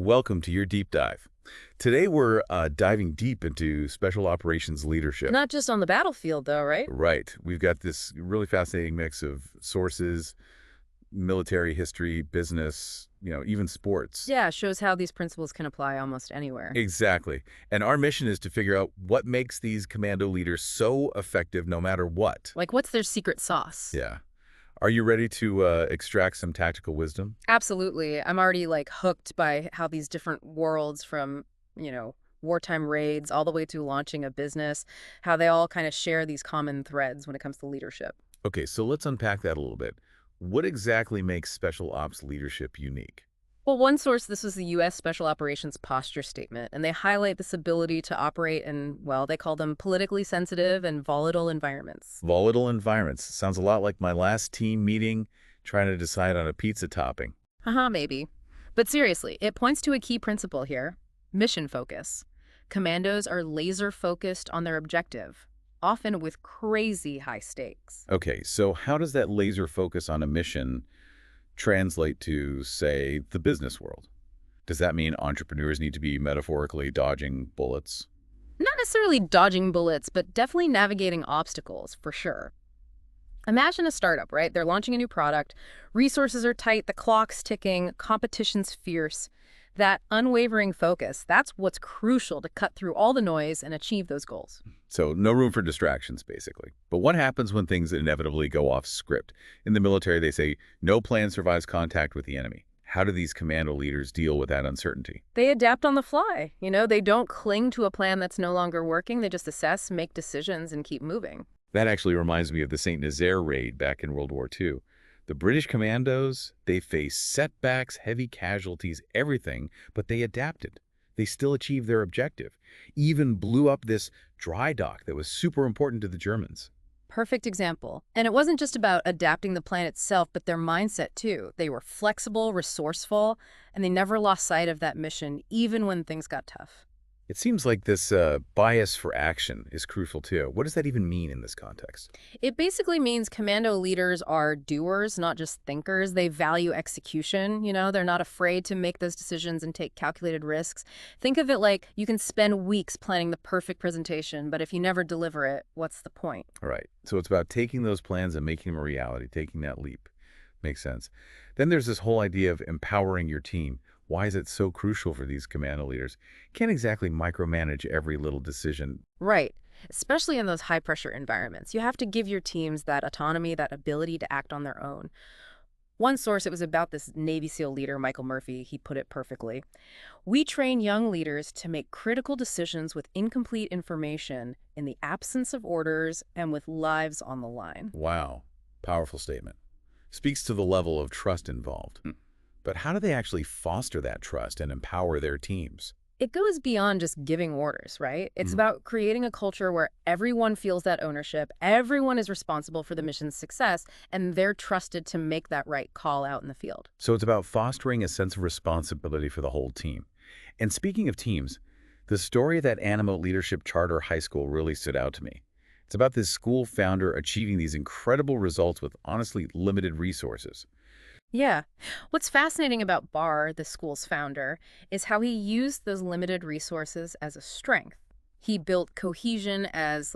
Welcome to your deep dive. Today we're diving deep into special operations leadership. Not just on the battlefield, though, right? Right. We've got this really fascinating mix of sources, military history, business, even sports. Yeah, shows how these principles can apply almost anywhere. Exactly. And our mission is to figure out what makes these commando leaders so effective no matter what. Like, what's their secret sauce? Yeah. Are you ready to extract some tactical wisdom? Absolutely. I'm already, hooked by how these different worlds from, wartime raids all the way to launching a business, how they all kind of share these common threads when it comes to leadership. Okay, so let's unpack that a little bit. What exactly makes special ops leadership unique? Well, one source, this was the U.S. Special Operations Posture Statement, and they highlight this ability to operate in, well, they call them politically sensitive and volatile environments. Volatile environments. Sounds a lot like my last team meeting trying to decide on a pizza topping. Haha, maybe. But seriously, it points to a key principle here: mission focus. Commandos are laser focused on their objective, often with crazy high stakes. Okay, so how does that laser focus on a mission translate to, say, the business world? Does that mean entrepreneurs need to be metaphorically dodging bullets? Not necessarily dodging bullets, but definitely navigating obstacles, for sure. Imagine a startup, right? They're launching a new product, resources are tight, the clock's ticking, competition's fierce. That unwavering focus, that's what's crucial to cut through all the noise and achieve those goals. So no room for distractions, basically. But what happens when things inevitably go off script? In the military, they say no plan survives contact with the enemy. How do these commando leaders deal with that uncertainty? They adapt on the fly. They don't cling to a plan that's no longer working. They just assess, make decisions, and keep moving. That actually reminds me of the St. Nazaire raid back in World War II. The British commandos, they faced setbacks, heavy casualties, everything, but they adapted. They still achieved their objective. Even blew up this dry dock that was super important to the Germans. Perfect example. And it wasn't just about adapting the plan itself, but their mindset too. They were flexible, resourceful, and they never lost sight of that mission, even when things got tough. It seems like this bias for action is crucial too. What does that even mean in this context? It basically means commando leaders are doers, not just thinkers. They value execution. They're not afraid to make those decisions and take calculated risks. Think of it like you can spend weeks planning the perfect presentation, but if you never deliver it, what's the point? All right. So it's about taking those plans and making them a reality, taking that leap. Makes sense. Then there's this whole idea of empowering your team. Why is it so crucial for these commando leaders? Can't exactly micromanage every little decision. Right. Especially in those high-pressure environments. You have to give your teams that autonomy, that ability to act on their own. One source, it was about this Navy SEAL leader, Michael Murphy. He put it perfectly. We train young leaders to make critical decisions with incomplete information, in the absence of orders, and with lives on the line. Wow. Powerful statement. Speaks to the level of trust involved. But how do they actually foster that trust and empower their teams? It goes beyond just giving orders, right? It's about creating a culture where everyone feels that ownership, everyone is responsible for the mission's success, and they're trusted to make that right call out in the field. So it's about fostering a sense of responsibility for the whole team. And speaking of teams, the story of that Animo Leadership Charter High School really stood out to me. It's about this school founder achieving these incredible results with honestly limited resources. Yeah. What's fascinating about Barr, the school's founder, is how he used those limited resources as a strength. He built cohesion as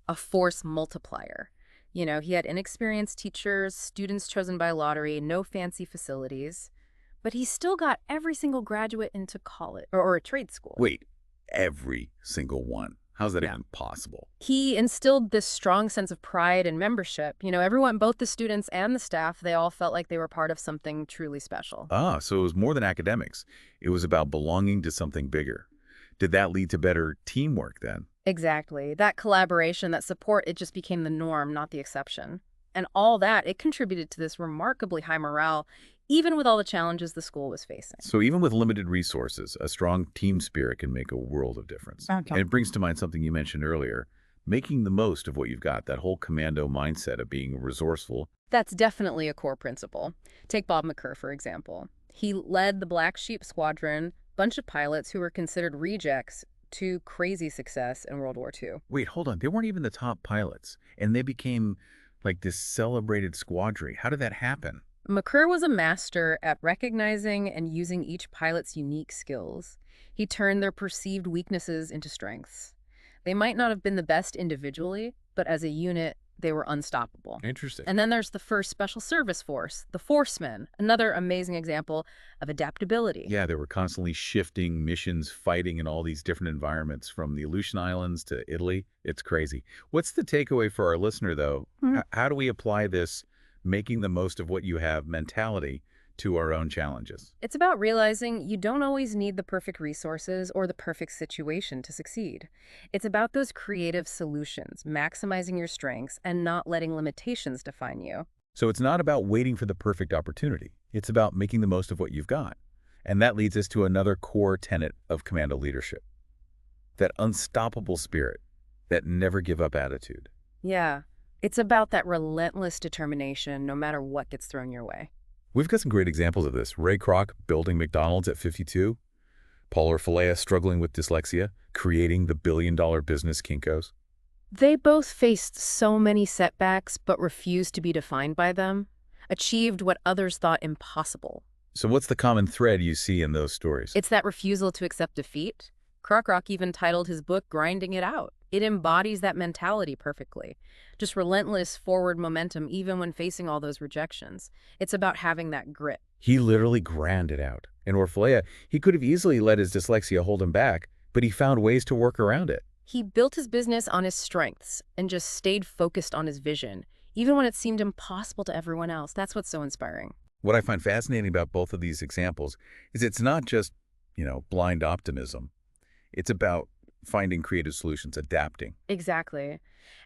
a force multiplier. He had inexperienced teachers, students chosen by lottery, no fancy facilities, but he still got every single graduate into college or a trade school. Wait, every single one. How's that even possible? He instilled this strong sense of pride and membership. Everyone, both the students and the staff, they all felt like they were part of something truly special. Ah, so it was more than academics. It was about belonging to something bigger. Did that lead to better teamwork then? Exactly. That collaboration, that support, it just became the norm, not the exception. And all that, it contributed to this remarkably high morale, even with all the challenges the school was facing. So even with limited resources, a strong team spirit can make a world of difference. Okay. And it brings to mind something you mentioned earlier, making the most of what you've got, that whole commando mindset of being resourceful. That's definitely a core principle. Take Bob McCurr, for example. He led the Black Sheep Squadron, bunch of pilots who were considered rejects, to crazy success in World War II. Wait, hold on. They weren't even the top pilots, and they became like this celebrated squadron. How did that happen? McClure was a master at recognizing and using each pilot's unique skills. He turned their perceived weaknesses into strengths. They might not have been the best individually, but as a unit, they were unstoppable. Interesting. And then there's the first Special Service Force, the Forcemen, another amazing example of adaptability. Yeah, they were constantly shifting missions, fighting in all these different environments, from the Aleutian Islands to Italy. It's crazy. What's the takeaway for our listener, though? How do we apply this making the most of what you have mentality to our own challenges? It's about realizing you don't always need the perfect resources or the perfect situation to succeed. It's about those creative solutions, maximizing your strengths and not letting limitations define you. So it's not about waiting for the perfect opportunity. It's about making the most of what you've got. And that leads us to another core tenet of Commando leadership, that unstoppable spirit, that never give up attitude. Yeah, it's about that relentless determination no matter what gets thrown your way. We've got some great examples of this. Ray Kroc building McDonald's at 52, Paulo Falea struggling with dyslexia, creating the billion-dollar business Kinko's. They both faced so many setbacks but refused to be defined by them, achieved what others thought impossible. So what's the common thread you see in those stories? It's that refusal to accept defeat. Kroc even titled his book Grinding It Out. It embodies that mentality perfectly. Just relentless forward momentum even when facing all those rejections. It's about having that grit. He literally ground it out. And Orfalea, he could have easily let his dyslexia hold him back, but he found ways to work around it. He built his business on his strengths and just stayed focused on his vision, even when it seemed impossible to everyone else. That's what's so inspiring. What I find fascinating about both of these examples is it's not just, blind optimism. It's about finding creative solutions, adapting. Exactly.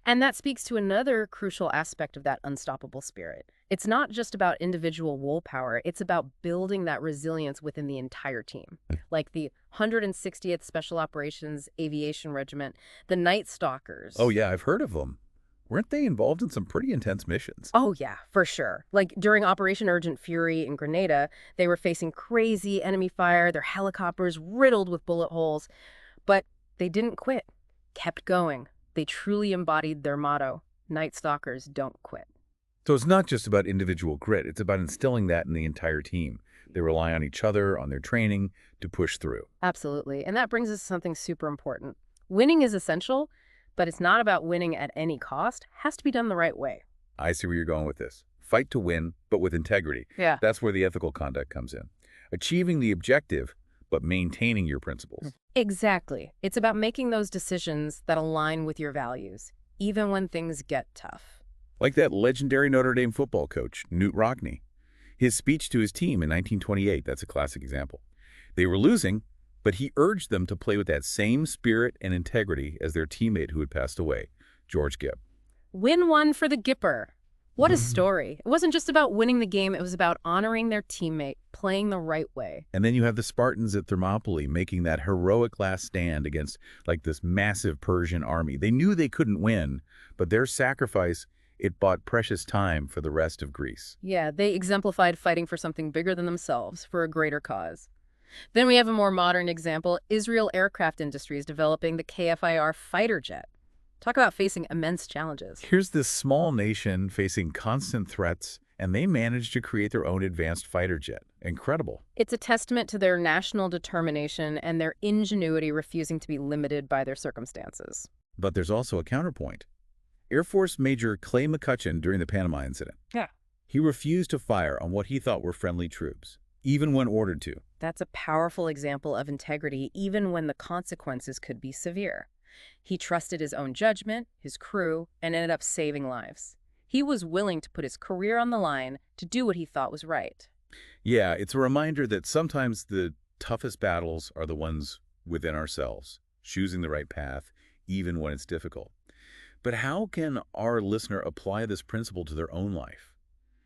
And that speaks to another crucial aspect of that unstoppable spirit. It's not just about individual willpower, it's about building that resilience within the entire team. Like the 160th Special Operations Aviation Regiment, the Night Stalkers. Oh yeah, I've heard of them. Weren't they involved in some pretty intense missions? Oh, yeah, for sure. Like during Operation Urgent Fury in Grenada, they were facing crazy enemy fire, their helicopters riddled with bullet holes. But they didn't quit, kept going. They truly embodied their motto, Night Stalkers don't quit. So it's not just about individual grit, it's about instilling that in the entire team. They rely on each other, on their training, to push through. Absolutely. And that brings us to something super important. Winning is essential, but it's not about winning at any cost. It has to be done the right way. I see where you're going with this. Fight to win, but with integrity. Yeah. That's where the ethical conduct comes in. Achieving the objective, but maintaining your principles. Exactly. It's about making those decisions that align with your values, even when things get tough. Like that legendary Notre Dame football coach, Knute Rockne. His speech to his team in 1928, that's a classic example. They were losing, but he urged them to play with that same spirit and integrity as their teammate who had passed away, George Gipp. Win one for the Gipper. What a story. It wasn't just about winning the game, it was about honoring their teammate, playing the right way. And then you have the Spartans at Thermopylae making that heroic last stand against this massive Persian army. They knew they couldn't win, but their sacrifice, it bought precious time for the rest of Greece. Yeah, they exemplified fighting for something bigger than themselves, for a greater cause. Then we have a more modern example, Israel Aircraft Industries developing the KFIR fighter jet. Talk about facing immense challenges. Here's this small nation facing constant threats, and they managed to create their own advanced fighter jet. Incredible. It's a testament to their national determination and their ingenuity, refusing to be limited by their circumstances. But there's also a counterpoint. Air Force Major Clay McCutcheon during the Panama incident. Yeah. He refused to fire on what he thought were friendly troops, even when ordered to. That's a powerful example of integrity, even when the consequences could be severe. He trusted his own judgment, his crew, and ended up saving lives. He was willing to put his career on the line to do what he thought was right. Yeah, it's a reminder that sometimes the toughest battles are the ones within ourselves, choosing the right path, even when it's difficult. But how can our listener apply this principle to their own life?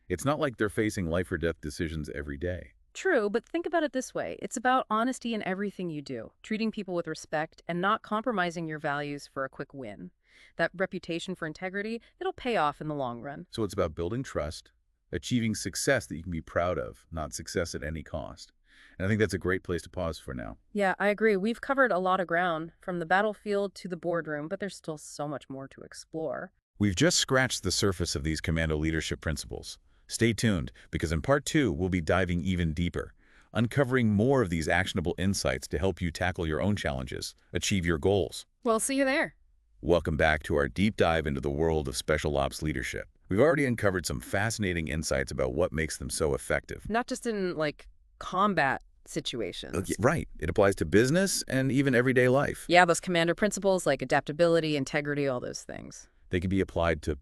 It's not like they're facing life or death decisions every day. True, but think about it this way. It's about honesty in everything you do, treating people with respect and not compromising your values for a quick win. That reputation for integrity, it'll pay off in the long run. So it's about building trust, achieving success that you can be proud of, not success at any cost. And I think that's a great place to pause for now. Yeah, I agree. We've covered a lot of ground, from the battlefield to the boardroom, but there's still so much more to explore. We've just scratched the surface of these Commando leadership principles. Stay tuned, because in part 2, we'll be diving even deeper, uncovering more of these actionable insights to help you tackle your own challenges, achieve your goals. We'll see you there. Welcome back to our deep dive into the world of special ops leadership. We've already uncovered some fascinating insights about what makes them so effective. Not just in, like, combat situations. Right. It applies to business and even everyday life. Yeah, those Commando principles like adaptability, integrity, all those things. They can be applied to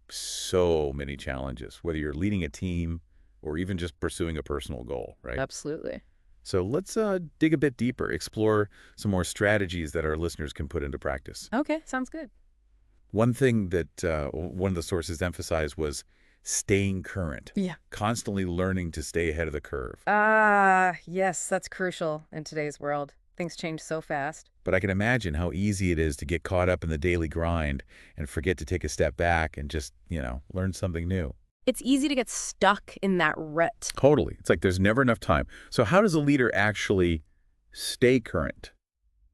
so many challenges, whether you're leading a team or even just pursuing a personal goal, right? Absolutely. So let's dig a bit deeper, explore some more strategies that our listeners can put into practice. Okay, sounds good. One thing that one of the sources emphasized was staying current. Yeah. Constantly learning to stay ahead of the curve. Yes, that's crucial in today's world. Things change so fast. But I can imagine how easy it is to get caught up in the daily grind and forget to take a step back and just, learn something new. It's easy to get stuck in that rut. Totally. It's like there's never enough time. So how does a leader actually stay current?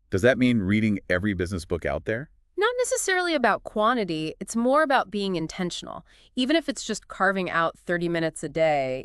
Does that mean reading every business book out there? Not necessarily about quantity, it's more about being intentional. Even if it's just carving out 30 minutes a day,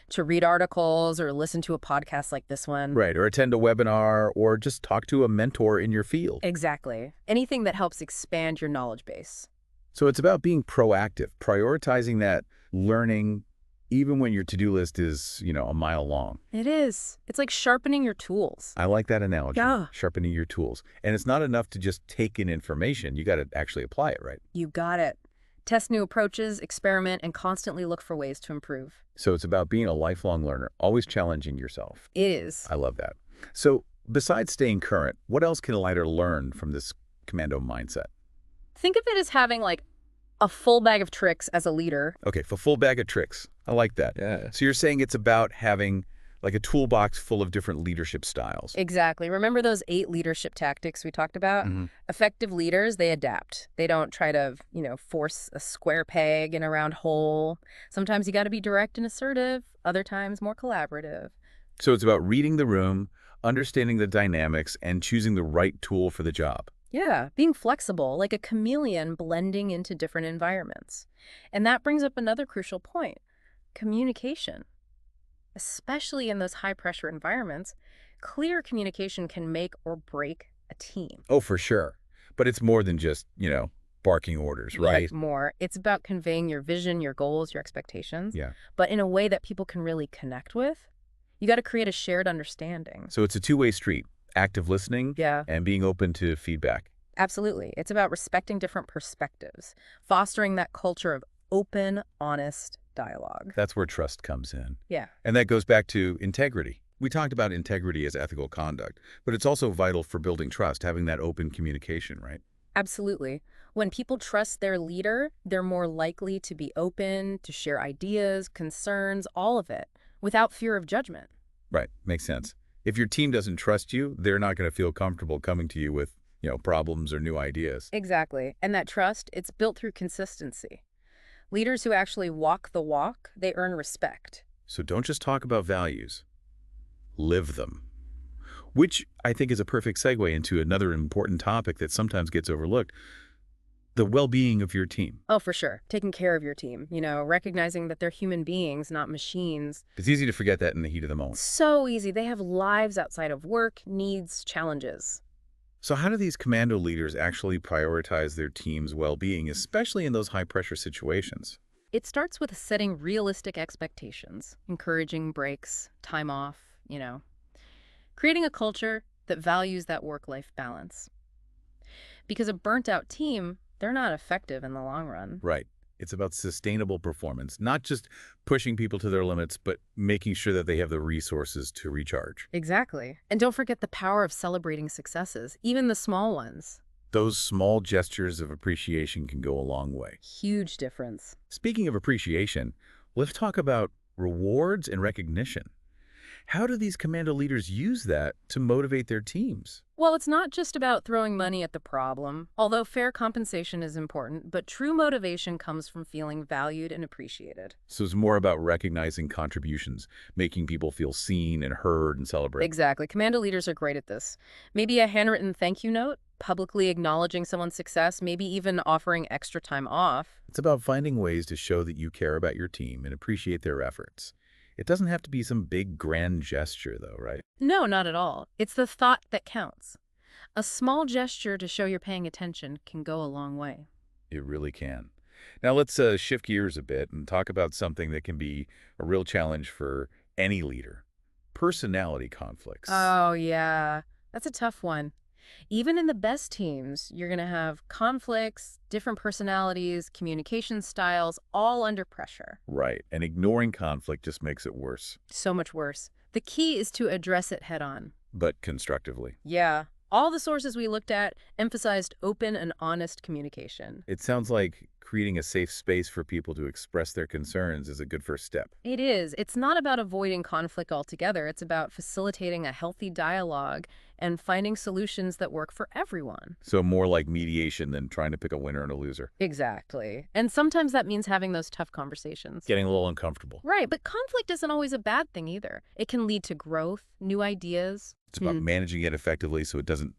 to read articles or listen to a podcast like this one. Right, or attend a webinar or just talk to a mentor in your field. Exactly. Anything that helps expand your knowledge base. So it's about being proactive, prioritizing that learning even when your to-do list is, a mile long. It is. It's like sharpening your tools. I like that analogy. Yeah. Sharpening your tools. And it's not enough to just take in information. You got to actually apply it, right? You got it. Test new approaches, experiment, and constantly look for ways to improve. So it's about being a lifelong learner, always challenging yourself. It is. I love that. So besides staying current, what else can a leader learn from this commando mindset? Think of it as having like a full bag of tricks as a leader. Okay, a full bag of tricks. I like that. Yeah. So you're saying it's about having like a toolbox full of different leadership styles. Exactly. Remember those 8 leadership tactics we talked about? Mm-hmm. Effective leaders, they adapt. They don't try to, force a square peg in a round hole. Sometimes you got to be direct and assertive. Other times more collaborative. So it's about reading the room, understanding the dynamics, and choosing the right tool for the job. Yeah, being flexible, like a chameleon blending into different environments. And that brings up another crucial point, communication. Especially in those high-pressure environments, clear communication can make or break a team. Oh, for sure. But it's more than just, barking orders, right? Like more. It's about conveying your vision, your goals, your expectations, Yeah. but in a way that people can really connect with. You got to create a shared understanding. So it's a two-way street, active listening Yeah. and being open to feedback. Absolutely. It's about respecting different perspectives, fostering that culture of open, honest dialogue. That's where trust comes in. Yeah. And that goes back to integrity. We talked about integrity as ethical conduct, but it's also vital for building trust, having that open communication, right? Absolutely. When people trust their leader, they're more likely to be open, to share ideas, concerns, all of it, without fear of judgment. Right. Makes sense. If your team doesn't trust you, they're not going to feel comfortable coming to you with, problems or new ideas. Exactly. And that trust, it's built through consistency. Leaders who actually walk the walk, they earn respect. So don't just talk about values, live them. Which I think is a perfect segue into another important topic that sometimes gets overlooked, the well-being of your team. Oh, for sure. Taking care of your team, recognizing that they're human beings, not machines. It's easy to forget that in the heat of the moment. So easy. They have lives outside of work, needs, challenges. So how do these commando leaders actually prioritize their team's well-being, especially in those high-pressure situations? It starts with setting realistic expectations, encouraging breaks, time off, creating a culture that values that work-life balance. Because a burnt-out team, they're not effective in the long run. Right. It's about sustainable performance, not just pushing people to their limits, but making sure that they have the resources to recharge. Exactly. And don't forget the power of celebrating successes, even the small ones. Those small gestures of appreciation can go a long way. Huge difference. Speaking of appreciation, let's talk about rewards and recognition. How do these commando leaders use that to motivate their teams? Well, it's not just about throwing money at the problem, although fair compensation is important, but true motivation comes from feeling valued and appreciated. So it's more about recognizing contributions, making people feel seen and heard and celebrated. Exactly. Commando leaders are great at this. Maybe a handwritten thank you note, publicly acknowledging someone's success, maybe even offering extra time off. It's about finding ways to show that you care about your team and appreciate their efforts. It doesn't have to be some big grand gesture, though, right? No, not at all. It's the thought that counts. A small gesture to show you're paying attention can go a long way. It really can. Now let's shift gears a bit and talk about something that can be a real challenge for any leader. Personality conflicts. Oh, yeah. That's a tough one. Even in the best teams, you're going to have conflicts, different personalities, communication styles, all under pressure. Right, and ignoring conflict just makes it worse, So much worse. The key is to address it head on. but constructively. Yeah. All the sources we looked at emphasized open and honest communication. It sounds like creating a safe space for people to express their concerns is a good first step. It is. It's not about avoiding conflict altogether. It's about facilitating a healthy dialogue and finding solutions that work for everyone. So more like mediation than trying to pick a winner and a loser. Exactly. And sometimes that means having those tough conversations. Getting a little uncomfortable. Right, but conflict isn't always a bad thing either. It can lead to growth, new ideas. It's about managing it effectively so it doesn't,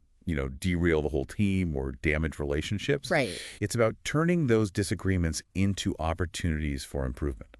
derail the whole team or damage relationships. Right. It's about turning those disagreements into opportunities for improvement.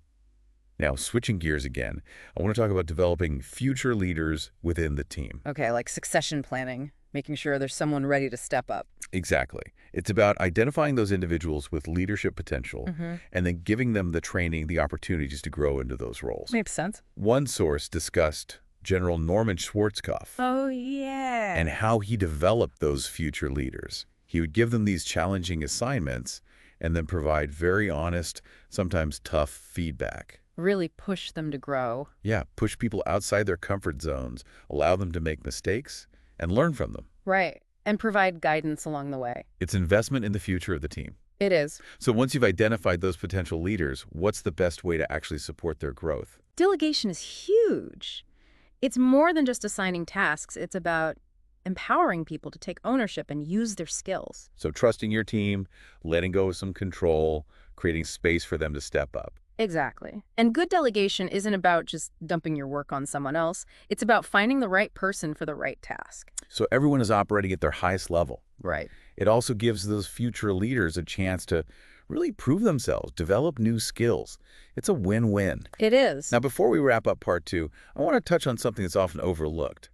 Now, switching gears again, I want to talk about developing future leaders within the team. Okay, like succession planning, making sure there's someone ready to step up. Exactly. It's about identifying those individuals with leadership potential and then giving them the training, the opportunities to grow into those roles. Makes sense. One source discussed General Norman Schwarzkopf Oh, yeah. and how he developed those future leaders. He would give them these challenging assignments and then provide very honest, sometimes tough feedback. Really push them to grow. Yeah, push people outside their comfort zones, allow them to make mistakes, and learn from them. Right. And provide guidance along the way. It's investment in the future of the team. It is. So once you've identified those potential leaders, what's the best way to actually support their growth? Delegation is huge. It's more than just assigning tasks. It's about empowering people to take ownership and use their skills. So trusting your team, letting go of some control, creating space for them to step up. Exactly. And good delegation isn't about just dumping your work on someone else. It's about finding the right person for the right task. So everyone is operating at their highest level. Right. It also gives those future leaders a chance to really prove themselves, develop new skills. It's a win-win. It is. Now, before we wrap up part 2, I want to touch on something that's often overlooked.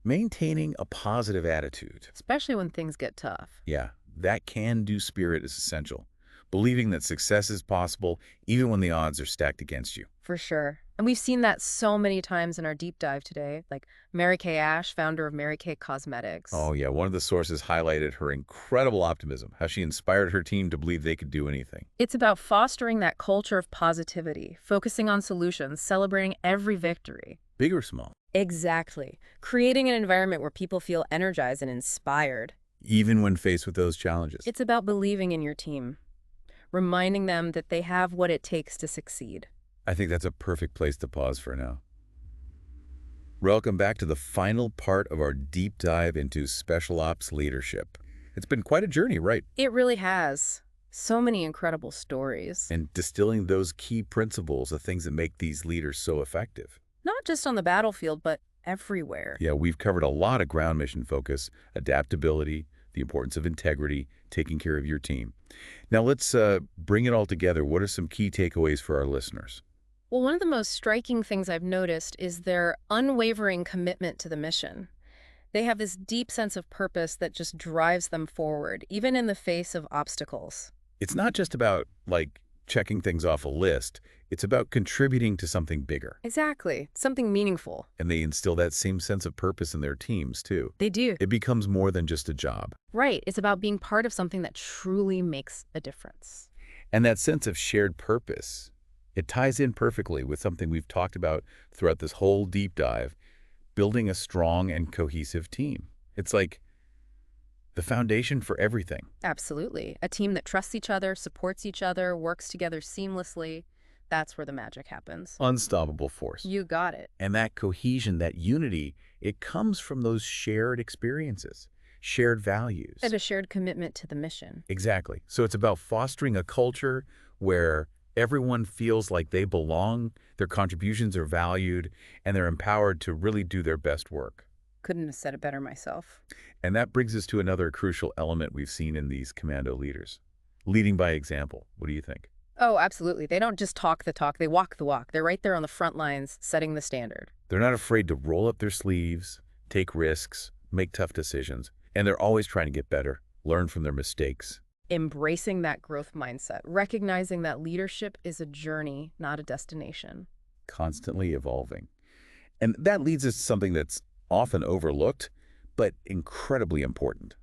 Maintaining a positive attitude. Especially when things get tough. Yeah, that can-do spirit is essential. Believing that success is possible even when the odds are stacked against you. For sure. And we've seen that so many times in our deep dive today, like Mary Kay Ash, founder of Mary Kay Cosmetics. Oh, yeah. One of the sources highlighted her incredible optimism, how she inspired her team to believe they could do anything. It's about fostering that culture of positivity, focusing on solutions, celebrating every victory. Big or small. Exactly. Creating an environment where people feel energized and inspired. Even when faced with those challenges. It's about believing in your team, reminding them that they have what it takes to succeed. I think that's a perfect place to pause for now. Welcome back to the final part of our deep dive into special ops leadership. It's been quite a journey, right? It really has. So many incredible stories. And distilling those key principles, the things that make these leaders so effective. Not just on the battlefield, but everywhere. Yeah, we've covered a lot of ground mission focus, adaptability, the importance of integrity, taking care of your team. Now let's bring it all together. What are some key takeaways for our listeners? Well, one of the most striking things I've noticed is their unwavering commitment to the mission. They have this deep sense of purpose that just drives them forward, even in the face of obstacles. It's not just about, checking things off a list. It's about contributing to something bigger. Exactly. Something meaningful. And they instill that same sense of purpose in their teams, too. They do. It becomes more than just a job. Right. It's about being part of something that truly makes a difference. And that sense of shared purpose, it ties in perfectly with something we've talked about throughout this whole deep dive, building a strong and cohesive team. It's like the foundation for everything. Absolutely. A team that trusts each other, supports each other, works together seamlessly. That's where the magic happens. Unstoppable force. You got it. And that cohesion, that unity, it comes from those shared experiences, shared values. And a shared commitment to the mission. Exactly. So it's about fostering a culture where everyone feels like they belong, their contributions are valued, and they're empowered to really do their best work. Couldn't have said it better myself. And that brings us to another crucial element we've seen in these commando leaders. Leading by example. What do you think? Oh, absolutely. They don't just talk the talk, they walk the walk. They're right there on the front lines, setting the standard. They're not afraid to roll up their sleeves, take risks, make tough decisions, and they're always trying to get better, learn from their mistakes. Embracing that growth mindset, recognizing that leadership is a journey, not a destination. Constantly evolving. And that leads us to something that's often overlooked, but incredibly important.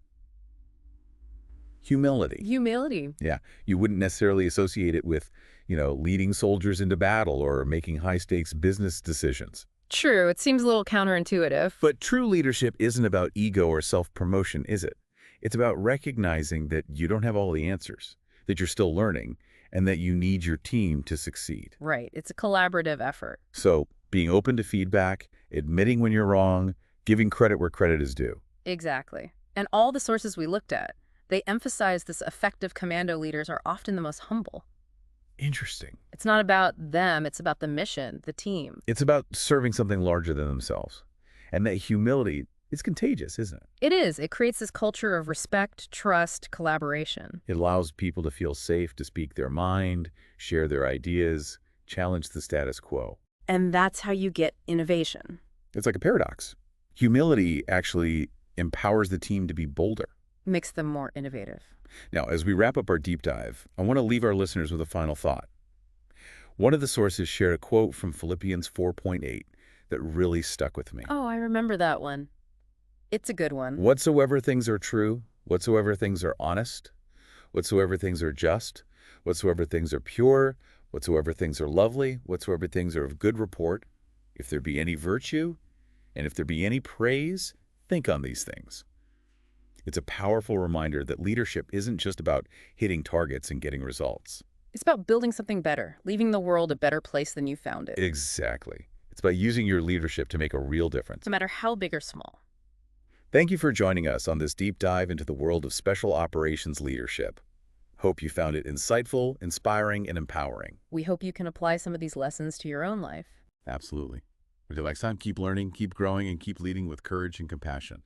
Humility. Humility. Yeah, you wouldn't necessarily associate it with, leading soldiers into battle or making high-stakes business decisions. True, it seems a little counterintuitive. But true leadership isn't about ego or self-promotion, is it? It's about recognizing that you don't have all the answers, that you're still learning, and that you need your team to succeed. Right, it's a collaborative effort. So, being open to feedback, admitting when you're wrong, giving credit where credit is due. Exactly. And all the sources we looked at, they emphasize this effective commando leaders are often the most humble. Interesting. It's not about them, it's about the mission, the team. It's about serving something larger than themselves. And that humility is contagious, isn't it? It is. It creates this culture of respect, trust, collaboration. It allows people to feel safe to speak their mind, share their ideas, challenge the status quo. And that's how you get innovation. It's like a paradox. Humility actually empowers the team to be bolder. Makes them more innovative. Now, as we wrap up our deep dive, I want to leave our listeners with a final thought. One of the sources shared a quote from Philippians 4.8 that really stuck with me. Oh, I remember that one. It's a good one. Whatsoever things are true, whatsoever things are honest, whatsoever things are just, whatsoever things are pure, whatsoever things are lovely, whatsoever things are of good report, if there be any virtue, and if there be any praise, think on these things. It's a powerful reminder that leadership isn't just about hitting targets and getting results. It's about building something better, leaving the world a better place than you found it. Exactly. It's about using your leadership to make a real difference. No matter how big or small. Thank you for joining us on this deep dive into the world of special operations leadership. Hope you found it insightful, inspiring, and empowering. We hope you can apply some of these lessons to your own life. Absolutely. Until next time, keep learning, keep growing, and keep leading with courage and compassion.